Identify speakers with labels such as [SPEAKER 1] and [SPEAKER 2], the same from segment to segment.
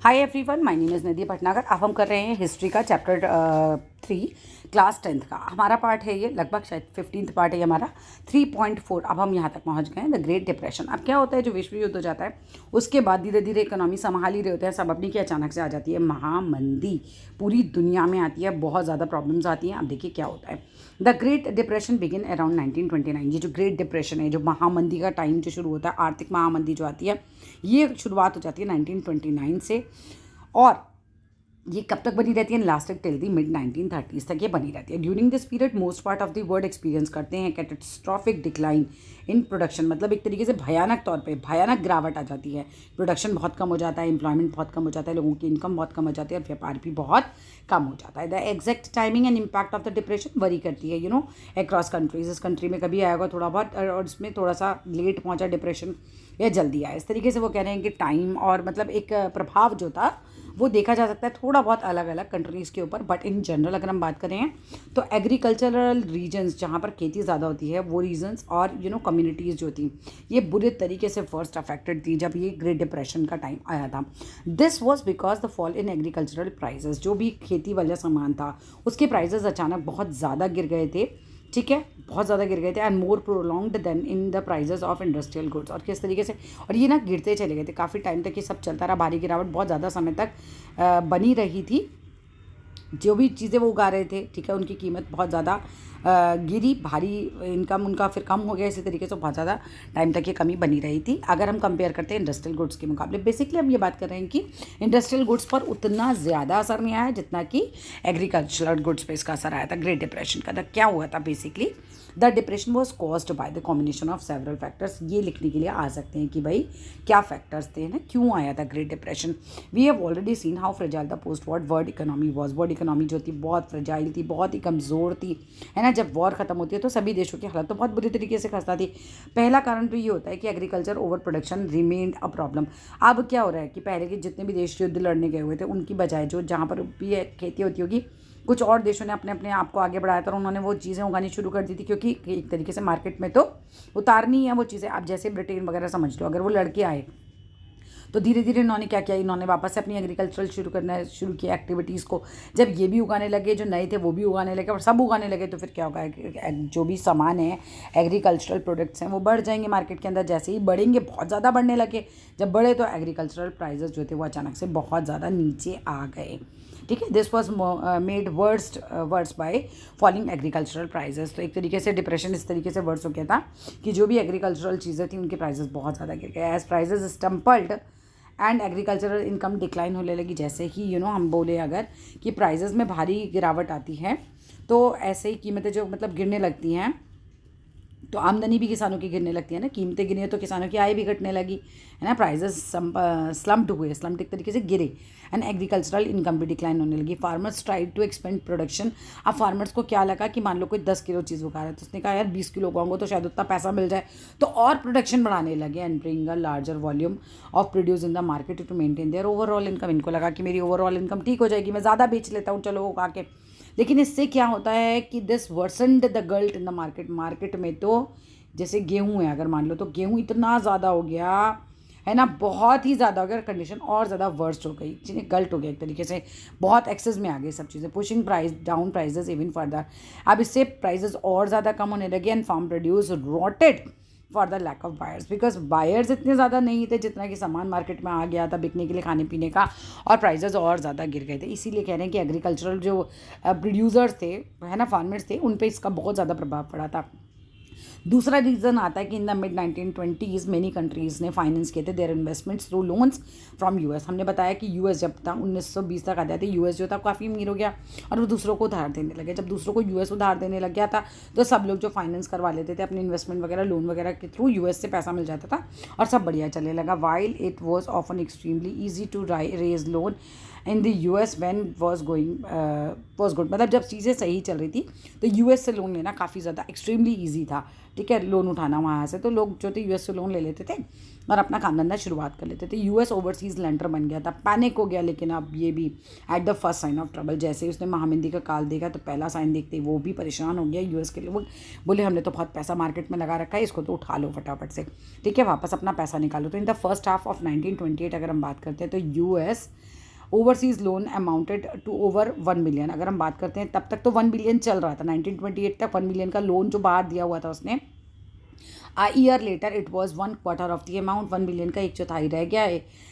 [SPEAKER 1] Hi everyone, my name is Nidhi Bhatnagar. अब हम कर रहे हैं हिस्ट्री का चैप्टर 3 क्लास 10th का। हमारा पार्ट है ये, लगभग शायद 15th पार्ट है ये हमारा 3.4। अब हम यहाँ तक पहुँच गए हैं, द ग्रेट डिप्रेशन। अब क्या होता है, जो विश्व युद्ध हो जाता है उसके बाद धीरे धीरे इकोनॉमी संभाल ही रहे होते हैं सब अपनी, की अचानक से आ जाती है महामंदी, पूरी दुनिया में आती है, बहुत ज़्यादा प्रॉब्लम्स आती हैं। अब देखिए क्या होता है। The great depression begin around 1929। ये जो ग्रेट डिप्रेशन है, जो महामंदी का टाइम जो शुरू होता है, आर्थिक महामंदी जो आती है, ये शुरुआत हो जाती है 1929 से। और ये कब तक बनी रहती है? Lasted till the mid 1930s तक ये बनी रहती है। During this period most part of the world experience करते हैं कैटेस्ट्रॉफिक डिक्लाइन इन प्रोडक्शन। मतलब एक तरीके से भयानक तौर पे भयानक गिरावट आ जाती है। प्रोडक्शन बहुत कम हो जाता है, एम्प्लॉयमेंट बहुत कम हो जाता है, लोगों की इनकम बहुत कम हो जाती है और व्यापार भी बहुत कम हो जाता है। The exact timing and impact of the depression worry करती है अक्रॉस कंट्रीज। इस कंट्री में कभी आएगा थोड़ा बहुत और इसमें थोड़ा सा लेट पहुंचा डिप्रेशन या जल्दी आया। इस तरीके से वो कह रहे हैं कि टाइम और मतलब एक प्रभाव जो था वो देखा जा सकता है थोड़ा बहुत अलग अलग कंट्रीज़ के ऊपर। बट इन जनरल अगर हम बात करें तो एग्रीकल्चरल रीजन्स जहाँ पर खेती ज़्यादा होती है वो रीजन्स और कम्युनिटीज़ जो थी ये बुरे तरीके से फर्स्ट अफेक्टेड थी जब ये ग्रेट डिप्रेशन का टाइम आया था। This was because the fall in agricultural prices. जो भी खेती वाला सामान था उसके प्राइजेस अचानक बहुत ज़्यादा गिर गए थे, ठीक है, बहुत ज़्यादा गिर गए थे। And more prolonged than in the prices of industrial goods. और किस तरीके से, और ये ना गिरते चले गए थे काफ़ी टाइम तक, ये सब चलता रहा। भारी गिरावट बहुत ज़्यादा समय तक बनी रही थी। जो भी चीज़ें वो उगा रहे थे, ठीक है, उनकी कीमत बहुत ज़्यादा गिरी, भारी इनकम उनका फिर कम हो गया। इसी तरीके से बहुत ज़्यादा टाइम तक ये कमी बनी रही थी अगर हम कंपेयर करते हैं इंडस्ट्रियल गुड्स के मुकाबले। बेसिकली हम ये बात कर रहे हैं कि इंडस्ट्रियल गुड्स पर उतना ज़्यादा असर नहीं आया जितना कि एग्रीकल्चरल गुड्स पे इसका असर आया था ग्रेट डिप्रेशन का। क्या हुआ था basically, the depression was caused by the combination of several factors. ये लिखने के लिए आ सकते हैं कि भाई क्या फैक्टर्स थे ना, क्यों आया था great depression. We have already seen how fragile the post war world economy was. World economy जो थी बहुत फ्रेजाइल थी, बहुत ही कमज़ोर थी, है ना। जब वॉर खत्म होती है तो सभी देशों की हालत तो बहुत बुरी तरीके से खस्ता थी। पहला कारण तो ये होता है कि agriculture over production remained a problem. अब क्या हो रहा है कि पहले के जितने भी देश युद्ध लड़ने गए हुए थे उनकी बजाय जो जहाँ पर भी खेती होती होगी, कुछ और देशों ने अपने अपने आप को आगे बढ़ाया था और उन्होंने वो चीज़ें उगानी शुरू कर दी थी, क्योंकि एक तरीके से मार्केट में तो उतारनी है वो चीज़ें। अब जैसे ब्रिटेन वगैरह समझ लो, अगर वो लड़के आए तो धीरे धीरे इन्होंने क्या किया, इन्होंने वापस से अपनी एग्रीकल्चरल शुरू किया एक्टिविटीज़ को। जब ये भी उगाने लगे, जो नए थे वो भी उगाने लगे और सब उगाने लगे, तो फिर क्या होगा, जो भी सामान है एग्रीकल्चरल प्रोडक्ट्स हैं वो बढ़ जाएंगे मार्केट के अंदर। जैसे ही बढ़ेंगे, बहुत ज़्यादा बढ़ने लगे, जब बढ़े तो एग्रीकल्चरल प्राइजेस जो थे वो अचानक से बहुत ज़्यादा नीचे आ गए, ठीक है। This was made worse by falling agricultural prices. तो एक तरीके से डिप्रेशन इस तरीके से वर्स हो गया था कि जो भी एग्रीकल्चरल चीज़ें थी उनके प्राइजेस बहुत ज़्यादा गिर गए। As prices stumbled and agricultural income decline होने लगी। जैसे ही हम बोले अगर कि प्राइजेस में भारी गिरावट आती है तो ऐसे ही कीमतें जो मतलब गिरने लगती हैं, तो आमदनी भी किसानों की गिरने लगती है ना। कीमतें गिरी तो किसानों की आय भी घटने लगी, है ना। प्राइजेस स्लम्प्ड हुए, स्लम्प्ड एक तरीके से गिरे। एंड एग्रीकल्चरल इनकम भी डिक्लाइन होने लगी। Farmers tried to expand production. अब फार्मर्स को क्या लगा कि मान लो कोई 10 किलो चीज़ उगा रहा है तो उसने कहा यार 20 किलो उगाऊंगा तो शायद उतना पैसा मिल जाए, तो और प्रोडक्शन बढ़ाने लगे। And bring a larger volume of produce in the market to maintain their overall income. इनको लगा कि मेरी ओवरऑल इनकम ठीक हो जाएगी, मैं ज़्यादा बेच लेता हूँ चलो उगा के। लेकिन इससे क्या होता है कि this worsened the glut in the market में तो जैसे गेहूँ है, अगर मान लो तो गेहूँ इतना ज़्यादा हो गया, है ना, बहुत ही ज़्यादा हो गया, कंडीशन और ज़्यादा वर्स्ट हो गई, चीज़ें गलत हो गया एक तरीके से, बहुत एक्सेस में आ गई सब चीज़ें। Pushing price down prices even further. अब इससे प्राइजेस और ज़्यादा कम होने लगे। And farm produce rotted for the lack of buyers, because buyers इतने ज़्यादा नहीं थे जितना कि सामान मार्केट में आ गया था बिकने के लिए, खाने पीने का, और प्राइजेस और ज़्यादा गिर गए थे। इसीलिए कह रहे हैं कि एग्रीकल्चरल जो प्रोड्यूसर्स थे, है ना, फार्मर्स थे, उन पर इसका बहुत ज़्यादा प्रभाव पड़ा था। दूसरा रीज़न आता है कि in the mid 1920s many countries ने फाइनेंस किए थे their investments through loans from US. हमने बताया कि यूएस जब था 1920 तक आ जाते, यूएस जो था काफ़ी अमीर हो गया और वो दूसरों को उधार देने लगे। जब दूसरों को यूएस उधार देने लग गया था तो सब लोग जो फाइनेंस करवा लेते थे अपने इन्वेस्टमेंट वगैरह, लोन वगैरह के थ्रू यूएस से पैसा मिल जाता था और सब बढ़िया चलने लगा। While it was often extremely easy to raise loan in the US when was good. मतलब जब चीज़ें सही चल रही थी तो यूएस से लोन लेना काफ़ी ज़्यादा एक्सट्रीमली ईजी था, ठीक है, लोन उठाना वहाँ से। तो लोग जो थे यूएस से लोन ले लेते थे और अपना काम धंधा शुरुआत कर लेते थे। यूएस ओवरसीज़ लेंडर बन गया था, पैनिक हो गया। लेकिन अब ये भी at the first sign of trouble, जैसे ही उसने महामंदी का काल देखा तो पहला साइन देखते ही वो भी परेशान हो गया। यूएस के लोग बोले हमने तो बहुत पैसा मार्केट में लगा रखा है, इसको तो उठा लो फटाफट से, ठीक है, वापस अपना पैसा निकालो। तो in the first half of 1928 अगर हम बात करते हैं तो US overseas loan amounted to over 1 million. अगर हम बात करते हैं तब तक तो 1 बिलियन चल रहा था, 1928 तक 1 मिलियन का लोन जो बाहर दिया हुआ था उसने। A year later it was 1/4 of the amount, 1 billion का 1/4 रह गया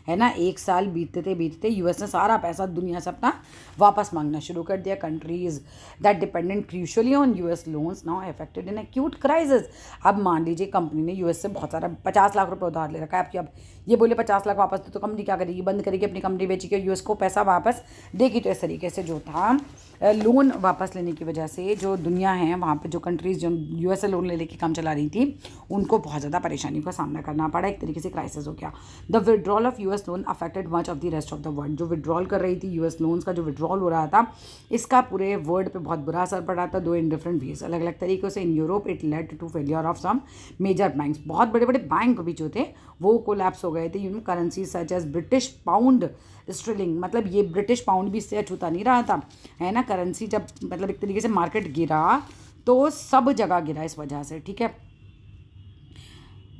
[SPEAKER 1] है ना। एक साल बीतते यूएस ने सारा पैसा दुनिया से अपना वापस मांगना शुरू कर दिया। Countries that dependent crucially on US loans now affected in acute crisis. अब मान लीजिए कंपनी ने यूएस से बहुत सारा 50 लाख रुपए उधार ले रखा है, अब ये बोले 50 लाख वापस दे तो कंपनी क्या करेगी, बंद करेगी अपनी कंपनी, बेचेगी, यूएस को पैसा वापस देगी। तो इस तरीके से जो था लोन वापस लेने की वजह से जो दुनिया है वहाँ पे जो कंट्रीज़ जो यूएस से लोन ले लेके काम चला रही थी उनको बहुत ज़्यादा परेशानियों का सामना करना पड़ा। एक तरीके से क्राइसिस हो गया। The withdrawal of US loan affected much of the rest of the world. जो विड्रॉल कर रही थी यूएस लोन्स का जो विड्रॉल हो रहा था इसका पूरे वर्ल्ड पे बहुत बुरा असर पड़ा था, दो इन डिफरेंट वेज, अलग अलग तरीक़ों से। In Europe it led to failure of some major banks. बहुत बड़े बड़े बैंक भी जो थे वो कोलैप्स हो गए थे। Currency such as British pound sterling, मतलब ये ब्रिटिश पाउंड भी इससे अछूता नहीं रहा था, है ना। करेंसी जब मतलब एक तरीके से मार्केट गिरा तो सब जगह गिरा इस वजह से, ठीक है।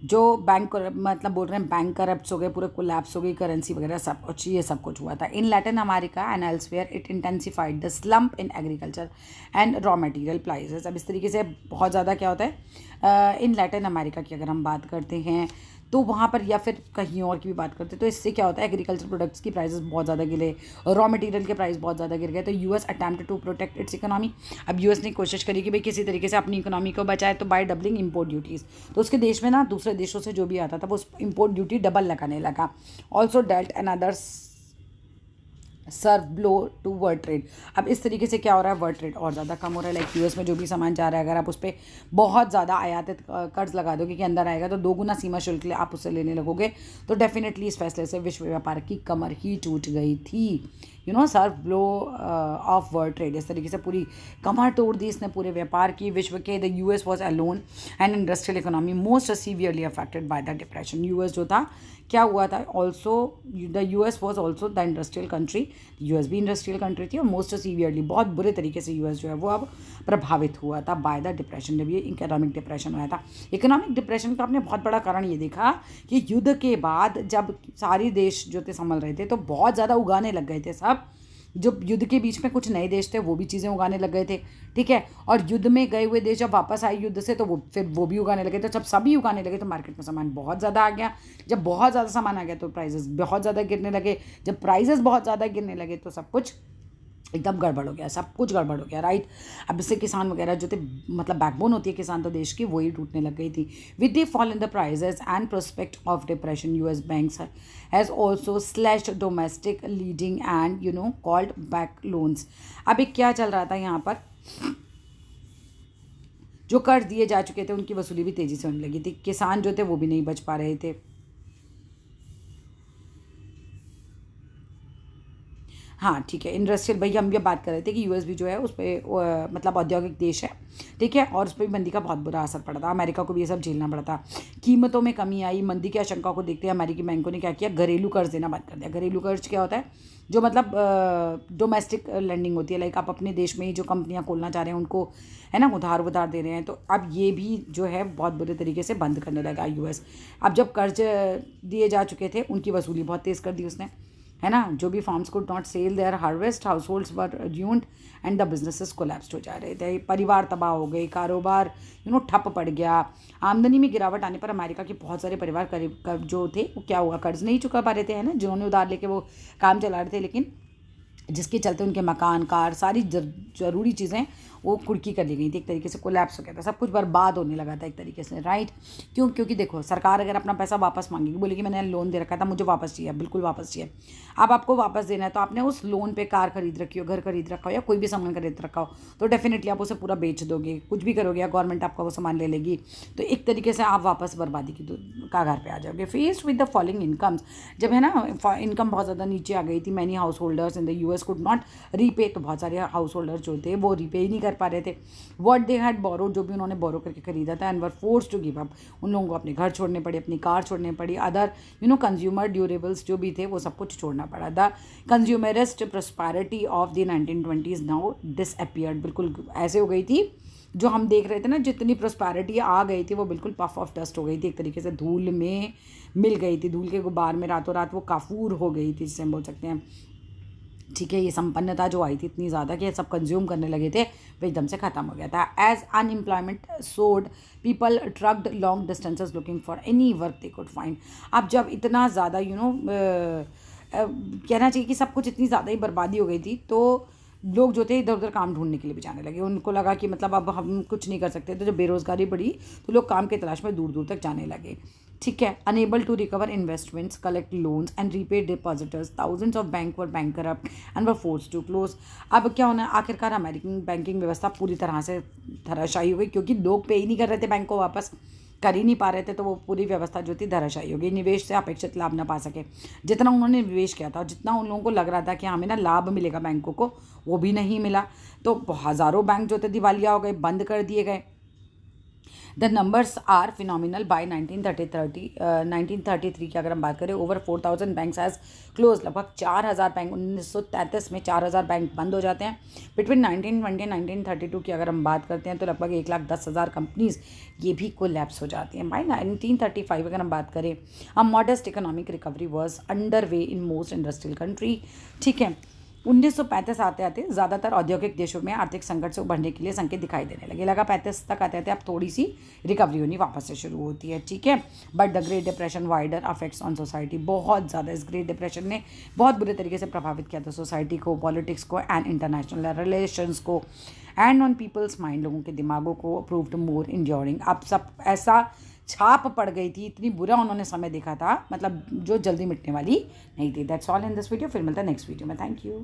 [SPEAKER 1] जो बैंक मतलब बोल रहे हैं बैंक करप्ट हो गए, पूरे कोलैप्स हो गई, करेंसी वगैरह सब कुछ, ये सब कुछ हुआ था। In Latin America and elsewhere it intensified the slump in agriculture and raw material prices. अब इस तरीके से बहुत ज़्यादा क्या होता है इन लैटिन अमेरिका की अगर हम बात करते हैं तो वहाँ पर, या फिर कहीं और की भी बात करते हैं, तो इससे क्या होता है एग्रीकल्चर प्रोडक्ट्स की प्राइसेस बहुत ज़्यादा गिरे, रॉ मटेरियल के प्राइस बहुत ज़्यादा गिर गए। तो US attempted to protect its economy. अब यूएस ने कोशिश करी कि भाई किसी तरीके से अपनी इकोनॉमी को बचाए, तो बाय डबलिंग इंपोर्ट ड्यूटीज़। तो उसके देश में ना दूसरे देशों से जो भी आता था वो उस इंपोर्ट ड्यूटी डबल लगाने लगा। Also dealt another severe blow to world trade. अब इस तरीके से क्या हो रहा है, वर्ल्ड ट्रेड और ज़्यादा कम हो रहा है। लाइक यूएस में जो भी सामान जा रहा है अगर आप उस पर बहुत ज़्यादा आयातित कर्ज लगा दोगे कि अंदर आएगा तो 2 गुना सीमा शुल्क आप उससे लेने लगोगे, तो डेफिनेटली इस फैसले से विश्व व्यापार की कमर ही टूट गई थी। सर्व ब्लो ऑफ वर्ल्ड ट्रेड, इस तरीके से पूरी कमर तोड़ दी इसने पूरे व्यापार की, विश्व के। The US was alone and industrial economy most severely affected by the depression. US जो था क्या हुआ था, also the US was also the industrial country, US भी इंडस्ट्रियल कंट्री थी, और मोस्ट सीवियरली बहुत बुरे तरीके से यूएस जो है वो अब प्रभावित हुआ था बाय द डिप्रेशन, जब ये इकोनॉमिक डिप्रेशन हुआ था। इकोनॉमिक डिप्रेशन का आपने बहुत बड़ा कारण ये देखा कि युद्ध के बाद जब सारे देश जो थे संभल रहे थे तो बहुत ज़्यादा उगाने लग गए थे सब। जो युद्ध के बीच में कुछ नए देश थे वो भी चीज़ें उगाने लग गए थे, ठीक है। और युद्ध में गए हुए देश जब वापस आए युद्ध से तो वो भी उगाने लगे। तो जब सभी उगाने लगे तो मार्केट में सामान बहुत ज़्यादा आ गया। जब बहुत ज़्यादा सामान आ गया तो प्राइजेस बहुत ज़्यादा गिरने लगे। जब प्राइजेस बहुत ज़्यादा गिरने लगे तो सब कुछ एकदम गड़बड़ हो गया, सब कुछ गड़बड़ हो गया, राइट। अब इससे किसान वगैरह जो थे, मतलब बैकबोन होती है किसान तो देश की, वही टूटने लग गई थी। With the fall in the prices and prospect of depression US banks has also slashed domestic lending and called back loans. अब एक क्या चल रहा था यहाँ पर, जो कर्ज दिए जा चुके थे उनकी वसूली भी तेज़ी से होने लगी थी। किसान जो थे वो भी नहीं बच पा रहे थे। हाँ ठीक है, इंडस्ट्रियल, भाई हम ये बात कर रहे थे कि यूएस भी जो है उस पर मतलब औद्योगिक देश है, ठीक है, और उस पर भी मंदी का बहुत बुरा असर पड़ा था। अमेरिका को भी ये सब झेलना पड़ा था। कीमतों में कमी आई। मंदी की आशंका को देखते हुए अमेरिकी बैंकों ने क्या किया, घरेलू कर्ज देना बंद कर दिया। घरेलू कर्ज क्या होता है, जो मतलब डोमेस्टिक लेंडिंग होती है, लाइक आप अपने देश में ही जो कंपनियां खोलना चाह रहे हैं उनको, है ना, उधार दे रहे हैं। तो अब ये भी जो है बहुत बुरे तरीके से बंद करने लगा यूएस। अब जब कर्ज दिए जा चुके थे उनकी वसूली बहुत तेज़ कर दी उसने, है ना। जो भी farms could not sell their harvest, households were ruined and the businesses collapsed हो जा रहे थे। परिवार तबाह हो गए, कारोबार ठप पड़ गया। आमदनी में गिरावट आने पर अमेरिका के बहुत सारे परिवार करीब जो थे वो क्या हुआ, कर्ज नहीं चुका पा रहे थे, है ना, जिन्होंने उधार लेके वो काम चला रहे थे, लेकिन जिसके चलते उनके मकान, कार, सारी ज़रूरी चीज़ें वो कुर्की कर ली गई थी। एक तरीके से कोलैप्स हो गया था, सब कुछ बर्बाद होने लगा था एक तरीके से, राइट। क्योंकि देखो सरकार अगर अपना पैसा वापस मांगेगी, बोलेगी मैंने लोन दे रखा था मुझे वापस चाहिए, बिल्कुल वापस चाहिए। अब आपको वापस देना है तो आपने उस लोन पे कार खरीद रखी हो, घर खरीद रखा हो, या कोई भी सामान खरीद रखा हो, तो डेफिनेटली आप उसे पूरा बेच दोगे, कुछ भी करोगे, या गवर्नमेंट आपका वो सामान ले लेगी। तो एक तरीके से आप वापस बर्बादी की कागार पे आ जाओगे। Faced with the following incomes, जब है ना इनकम बहुत ज़्यादा नीचे आ गई थी, many house holders in the US could not repay, तो बहुत सारे हाउस होल्डर्स जो थे वो रीपे ही नहीं कर पा रहे थे। व्हाट दे हैड बोरोड, जो भी उन्होंने बोरो करके खरीदा था, and were forced to give up, उन लोगों को अपने घर छोड़ने पड़े, अपनी कार छोड़ने पड़ी, अदर कंज्यूमर ड्यूरेबल्स जो भी थे वो सब कुछ छोड़ना पड़ा। The consumerist prosperity of the 1920s now disappeared, बिल्कुल ऐसे हो गई थी जो हम देख रहे थे ना, जितनी प्रॉस्पेरिटी आ गई थी वो बिल्कुल पफ ऑफ डस्ट हो गई थी, एक तरीके से धूल में मिल गई थी, धूल के गुबार में रातों रात वो काफूर हो गई थी, जिसे हम बोल सकते हैं। ठीक है। ये संपन्नता जो आई थी इतनी ज़्यादा कि सब कंज्यूम करने लगे थे, वो एकदम से ख़त्म हो गया था। As unemployment soared, people trucked long distances looking for any work they could find. अब जब इतना ज़्यादा कहना चाहिए कि सब कुछ इतनी ज़्यादा ही बर्बादी हो गई थी, तो लोग जो थे इधर उधर काम ढूंढने के लिए भी जाने लगे। उनको लगा कि मतलब अब हम कुछ नहीं कर सकते, तो जब बेरोज़गारी बढ़ी तो लोग काम की तलाश में दूर दूर तक जाने लगे। ठीक है। Unable to recover investments, collect loans and repay depositors, thousands of bank were bankrupt and were forced to close. अब क्या होना, आखिरकार अमेरिकन बैंकिंग व्यवस्था पूरी तरह से धराशायी हो गई, क्योंकि लोग पे ही नहीं कर रहे थे बैंक को, वापस कर ही नहीं पा रहे थे, तो वो पूरी व्यवस्था जो थी धराशायी हो गई। निवेश से अपेक्षित लाभ ना पा सके। जितना उन्होंने निवेश किया था और जितना उन लोगों को लग रहा था कि हमें ना लाभ मिलेगा बैंकों को, वो भी नहीं मिला। तो हज़ारों बैंक जो थे दिवालिया हो गए, बंद कर दिए गए। The numbers are phenomenal. By 1933 की अगर हम बात करें, ओवर 4000 बैंक्स हैज़ क्लोज। लगभग 4000 बैंक 1933 में 4000 बैंक बंद हो जाते हैं। बिटवीन 1920 1932 की अगर हम बात करते हैं तो लगभग 1,10,000 कंपनीज ये भी कोलैप्स हो जाती हैं। बाय 1935 अगर हम बात करें, a modest economic recovery was under way in most industrial country. ठीक है। 1935 आते आते ज़्यादातर औद्योगिक देशों में आर्थिक संकट से उभरने के लिए संकेत दिखाई देने लगे। लगा 35 तक आते आते अब थोड़ी सी रिकवरी होनी वापस से शुरू होती है। ठीक है। But the great depression wider affects on society. बहुत ज़्यादा इस ग्रेट डिप्रेशन ने बहुत बुरे तरीके से प्रभावित किया था सोसाइटी को, पॉलिटिक्स को एंड इंटरनेशनल रिलेशंस को, एंड ऑन पीपल्स माइंड, लोगों के दिमागों को, प्रूव्ड मोर इंड्योरिंग। अब सब ऐसा छाप पड़ गई थी, इतनी बुरा उन्होंने समय देखा था, मतलब जो जल्दी मिटने वाली नहीं थी। That's all in this video. फिर मिलता है नेक्स्ट वीडियो में। Thank you.